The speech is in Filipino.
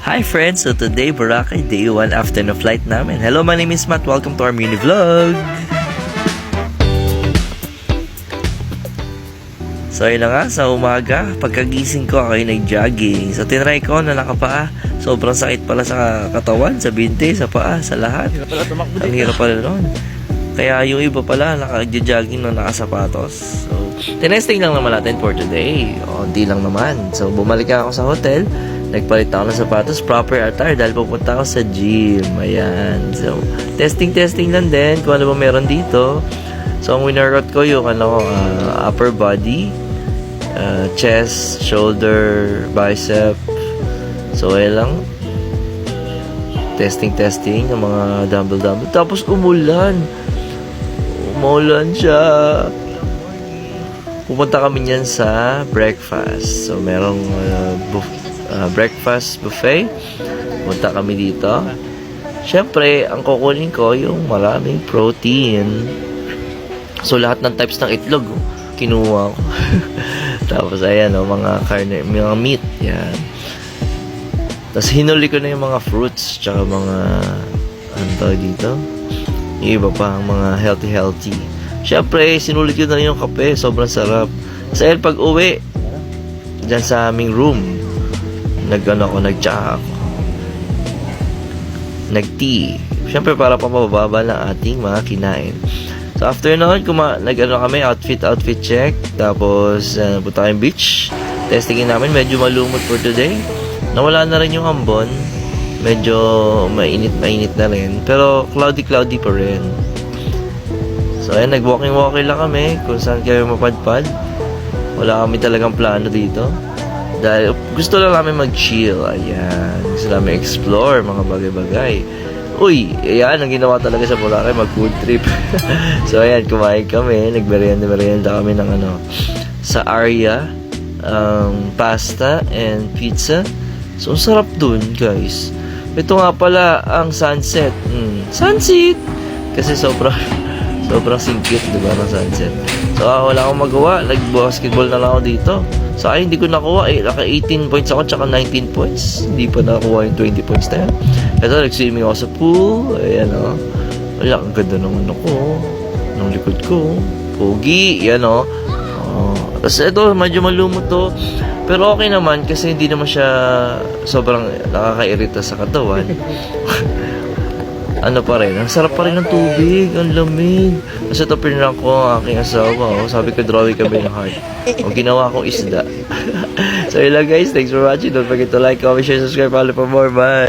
Hi friends! So today, Boracay, day 1 after na flight namin. Hello, my name is Matt. Welcome to our mini vlog! So ayun na nga, sa umaga, pagkagising ko ako ay nag-jogging. So tinry ko na nakapaa. Sobrang sakit pala sa katawan, sa binte, sa paa, sa lahat. Ang hirap pala nun. Kaya yung iba pala, naka-jogging na nakasapatos. So, tinesting lang naman natin for today. Hindi lang naman. So, bumalik ako sa hotel. Nagpalit ako ng sapatos, proper attire dahil pupunta ako sa gym. Ayan. So, testing lang din kung ano ba meron dito. So, ang winarot ko yung upper body, chest, shoulder, bicep. So, ayan lang. Testing ng mga dumbbell. Tapos, umulan siya. Pupunta kami niyan sa breakfast. So, merong breakfast buffet. Pupunta kami dito. Siyempre, ang kukunin ko yung maraming protein. So, lahat ng types ng itlog, kinuha ko. Tapos, ayan, mga karne, mga meat. Yan. Tapos, hinuli ko na yung mga fruits, tsaka mga, ano tawag dito? Yung iba pa, mga healthy. Siyempre, sinulit ko na yung kape. Sobrang sarap. Sa pag uwi, dyan sa aming room, nag-tsa ako. Nag-tea. Siyempre, para pamababa ng ating mga kinain. So, after nun, kami, outfit check. Tapos, punta kami beach. Testingin namin, medyo malumot for today. Nawala na rin yung ambon. Medyo mainit na rin. Pero cloudy pa rin. So ayan, nag-walking lang kami kung saan kami mapadpad. Wala kami talagang plano dito. Dahil gusto lang namin mag-chill. Ayan. Gusto namin explore mga bagay-bagay. Uy, ayan, ang ginawa talaga sa Boracay, mag-food trip. So ayan, kumain kami. Nagmerienda kami ng sa area. Pasta and pizza. So, sarap dun, guys. Ito nga pala ang sunset. Sunset! Kasi sobrang singkit, diba, ng sunset. So, wala akong magawa. Nag-basketball na lang ako dito. So, hindi ko nakuha. Naka 18 points ako, tsaka 19 points. Hindi pa nakuha yung 20 points na yan. Ito, nag-swimming ako sa pool. Ayan, wala, ang ganda ng ng likod ko. Pogi, yan, Tapos, ito, medyo malumot to. Pero okay naman kasi hindi naman siya sobrang nakakairita sa katawan. Ano pa rin, ang sarap pa rin ng tubig, ang lamig. Kasi ito pinrang ko ang aking asawa. Sabi ko, drawing kami ng heart. O ginawa kong isda. So yun lang guys, thanks for watching. Don't forget to like, comment, share, subscribe, follow for more. Bye!